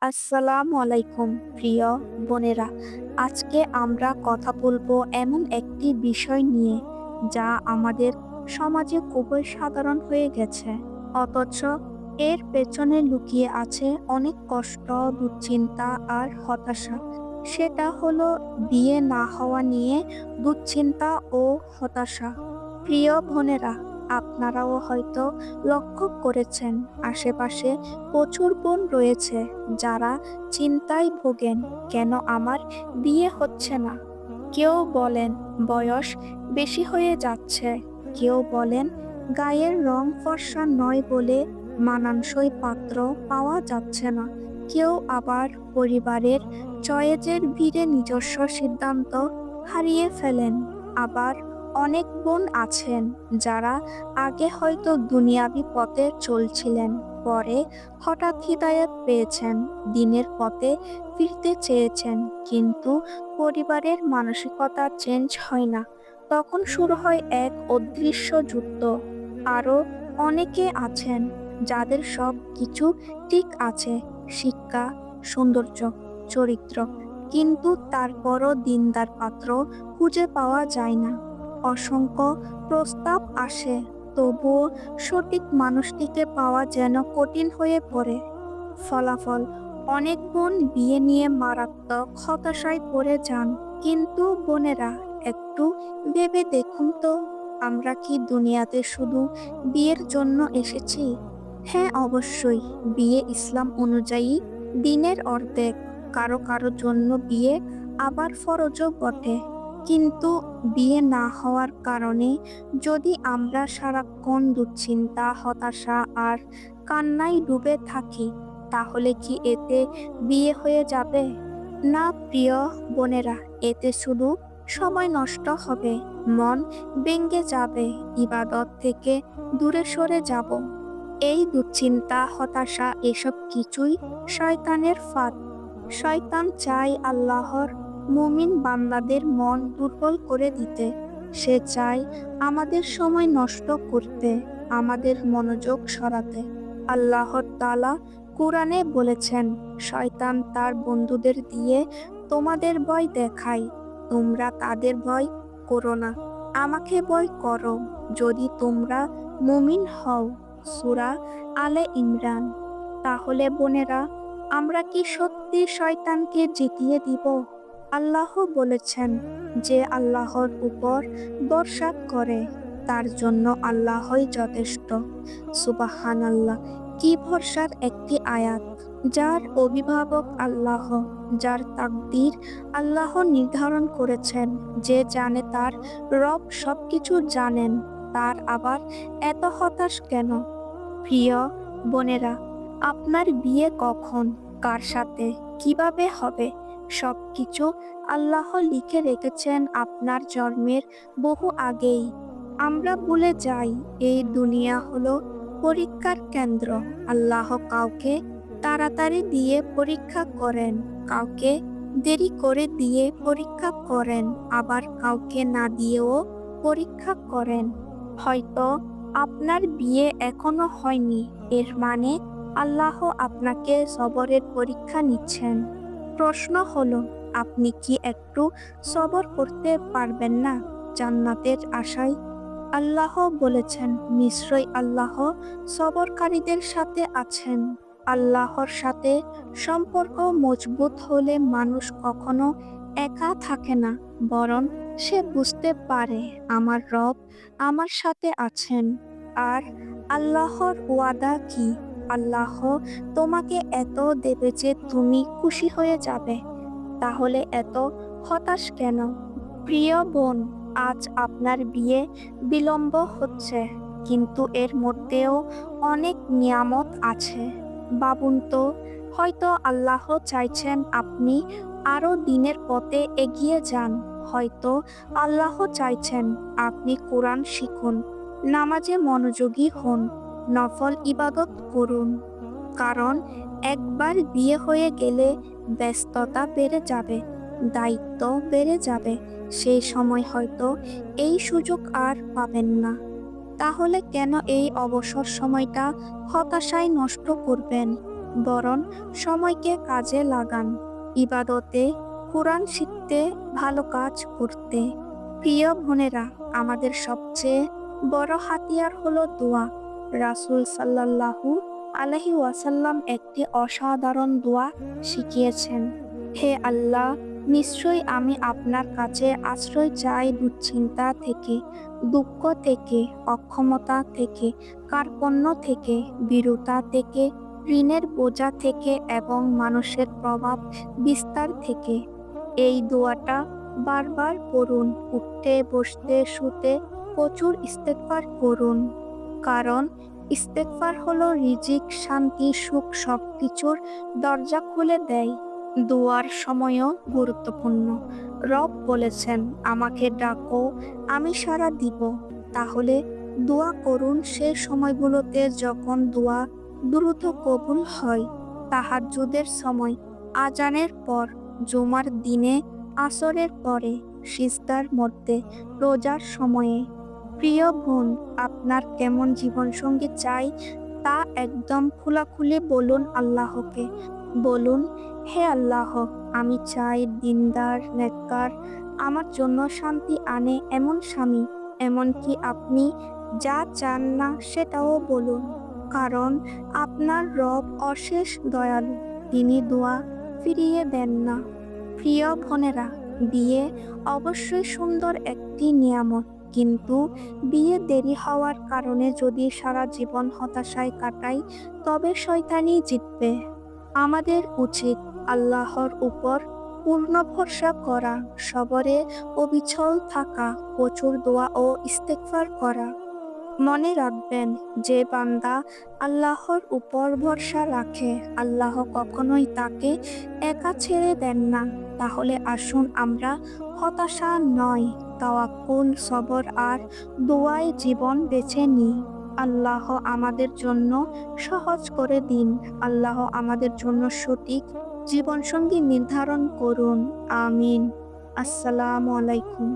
আসসালামু আলাইকুম প্রিয় বোনেরা। আজকে আমরা কথা বলবো এমন একটি বিষয় নিয়ে যা আমাদের সমাজে খুবই সাধারণ হয়ে গেছে, অথচ এর পেছনে লুকিয়ে আছে অনেক কষ্ট, দুশ্চিন্তা আর হতাশা। সেটা হলো বিয়ে না হওয়া নিয়ে দুশ্চিন্তা ও হতাশা। প্রিয় বোনেরা, আপনারাও হয়তো লক্ষ্য করেছেন আশেপাশে প্রচুর বোন রয়েছে যারা চিন্তায় ভোগেন, কেন আমার বিয়ে হচ্ছে না। কেউ বলেন বয়স বেশি হয়ে যাচ্ছে, কেউ বলেন গায়ের রং ফর্সা নয় বলে মানানসই পাত্র পাওয়া যাচ্ছে না। কেউ আবার পরিবারের চয়েজের ভিড়ে নিজস্ব সিদ্ধান্ত হারিয়ে ফেলেন। আবার অনেক বোন আছেন যারা আগে হয়তো দুনিয়াবি পথে চলছিলেন, পরে হঠাৎ হিদায়াত পেয়েছেন, দিনের পথে ফিরতে চেয়েছেন, কিন্তু পরিবারের মানসিকতা চেঞ্জ হয় না। তখন শুরু হয় এক অদৃশ্য যুদ্ধ। আরও অনেকে আছেন যাদের সব কিছু ঠিক আছে, শিক্ষা, সৌন্দর্য, চরিত্র, কিন্তু তারপরও দিনদার পাত্র খুঁজে পাওয়া যায় না। অসংখ্য প্রস্তাব আসে, তবুও সঠিক মানুষটিকে পাওয়া যেন কঠিন হয়ে পড়ে। ফলাফল, অনেক বোন বিয়ে নিয়ে মারাত্মক হতাশায় পড়ে যান। কিন্তু বোনেরা, একটু ভেবে দেখুন তো, আমরা কি দুনিয়াতে শুধু বিয়ের জন্য এসেছি? হ্যাঁ, অবশ্যই। বিয়ে ইসলাম অনুযায়ী দিনের অর্ধেক। কারো কারো জন্য বিয়ে আবার ফরজও বটে। কিন্তু বিয়ে না হওয়ার কারণে যদি আমরা সারাক্ষণ দুশ্চিন্তা, হতাশা আর কান্নায় ডুবে থাকি, তাহলে কি এতে বিয়ে হয়ে যাবে? না প্রিয় বোনেরা, এতে শুধু সময় নষ্ট হবে, মন ভেঙে যাবে, ইবাদত থেকে দূরে সরে যাব। এই দুশ্চিন্তা, হতাশা, এসব কিছুই শয়তানের ফাঁদ। শয়তান চায় আল্লাহর মুমিন বান্দাদের মন দুর্বল করে দিতে। সে চায় আমাদের সময় নষ্ট করতে, আমাদের মনোযোগ সরাতে। আল্লাহ তাআলা কুরআনে বলেছেন, শয়তান তার বন্ধুদের দিয়ে তোমাদের ভয় দেখায়, তোমরা তাদের ভয় করো না, আমাকে ভয় করো যদি তোমরা মুমিন হও। সূরা আলে ইমরান। তাহলে বোনেরা, আমরা কি সত্যি শয়তানকে জিতিয়ে দিব? আল্লাহ বলেছেন, যে আল্লাহর উপর ভরসা করে তার জন্য আল্লাহই যথেষ্ট। সুবহানাল্লাহ, কি ভরসার একটি আয়াত! যার অভিভাবক আল্লাহ, যার তাকদীর আল্লাহ নির্ধারণ করেছেন, যে জানে তার রব সবকিছু জানেন, তার আবার এত হতাশ কেন? প্রিয় বোনেরা, আপনার বিয়ে কখন, কার সাথে, কিভাবে হবে, সবকিছু আল্লাহ লিখে রেখেছেন আপনার জন্মের বহু আগেই। আমরা ভুলে যাই এই দুনিয়া হলো পরীক্ষার কেন্দ্র। আল্লাহ কাউকে তাড়াতাড়ি দিয়ে পরীক্ষা করেন, কাউকে দেরি করে দিয়ে পরীক্ষা করেন, আবার কাউকে না দিয়েও পরীক্ষা করেন। হয়তো আপনার বিয়ে এখনো হয়নি, এর মানে আল্লাহ আপনাকে সবরের পরীক্ষা নিচ্ছেন। প্রশ্ন হলো, আপনি কি একটু সবর করতে পারবেন না জান্নাতের আশায়? আল্লাহ বলেছেন, নিশ্চয়ই আল্লাহ সবরকারীদের সাথে আছেন। আল্লাহর সাথে সম্পর্ক মজবুত হলে মানুষ কখনো একা থাকে না, বরং সে বুঝতে পারে আমার রব আমার সাথে আছেন। আর আল্লাহর ওয়াদা কি? আল্লাহ তোমাকে এত দেবে যে তুমি খুশি হয়ে যাবে। তাহলে এত হতাশ কেন? প্রিয় বোন, আজ আপনার বিয়ে বিলম্ব হচ্ছে, কিন্তু এর মধ্যেও অনেক নিয়ামত আছে। ভাবুন তো, হয়তো আল্লাহ চাইছেন আপনি আরো দিনের পথে এগিয়ে যান। হয়তো আল্লাহ চাইছেন আপনি কোরআন শিখুন, নামাজে মনোযোগী হন, নফল ইবাদত করুন। কারণ একবার বিয়ে হয়ে গেলে ব্যস্ততা বেড়ে যাবে, দায়িত্ব বেড়ে যাবে, সেই সময় হয়তো এই সুযোগ আর পাবেন না। তাহলে কেন এই অবসর সময়টা হতাশায় নষ্ট করবেন? বরং সময়কে কাজে লাগান, ইবাদতে, কোরআন শিখতে, ভালো কাজ করতে। প্রিয় বোনেরা, আমাদের সবচেয়ে বড় হাতিয়ার হলো দোয়া। রাসূল সাল্লাল্লাহু আলাইহি ওয়াসাল্লাম একটি অসাধারণ দোয়া শিখিয়েছেন। হে আল্লাহ, নিশ্চয়ই আমি আপনার কাছে আশ্রয় চাই দুশ্চিন্তা থেকে, দুঃখ থেকে, অক্ষমতা থেকে, কার্পণ্য থেকে, ভীরুতা থেকে, ঋণের বোঝা থেকে এবং মানুষের প্রভাব বিস্তার থেকে। এই দোয়াটা বারবার পড়ুন, উঠতে বসতে শুতে প্রচুর ইস্তেগফার করুন। কারণ ইস্তেগফার হলো রিজিক, শান্তি, সুখ সবকিছুর দরজা খুলে দেয়। দোয়ার সময়ও গুরুত্বপূর্ণ। রব বলেছেন, আমাকে ডাকো, আমি সাড়া দিব। তাহলে দোয়া করুন সে সময়গুলোতে যখন দোয়া দ্রুত কবুল হয়। তাহাজ্জুদের সময়, আজানের পর, জুমার দিনে, আসরের পরে, সিজদার মধ্যে, রোজার সময়ে। প্রিয় বোন, আপনার কেমন জীবনসঙ্গী চাই তা একদম খোলাখুলি বলুন আল্লাহকে। বলুন, হে আল্লাহ, আমি চাই দিনদার, নেককার, আমার জন্য শান্তি আনে এমন স্বামী। এমনকি আপনি যা চান না সেটাও বলুন, কারণ আপনার রব অশেষ দয়ালু, তিনি দোয়া ফিরিয়ে দেন না। প্রিয় বোনেরা, বিয়ে অবশ্যই সুন্দর একটি নিয়ামত, কিন্তু বিয়ে দেরি হওয়ার কারণে যদি সারা জীবন হতাশায় কাটাই, তবে শয়তানই জিতবে। আমাদের উচিত আল্লাহর উপর পূর্ণ ভরসা করা, সবরে অবিচল থাকা, প্রচুর দোয়া ও ইস্তেগফার করা। মনে রাখবেন, যে বান্দা আল্লাহর উপর ভরসা রাখে, আল্লাহ কখনোই তাকে একা ছেড়ে দেন না। তাহলে আসুন আমরা হতাশা নয়, তাওয়াক্কুল, সবর আর দোয়ায় জীবন বেছে নিই। আল্লাহ আমাদের জন্য সহজ করে দিন। আল্লাহ আমাদের জন্য সঠিক জীবনসঙ্গী নির্ধারণ করুন। আমিন। আসসালামু আলাইকুম।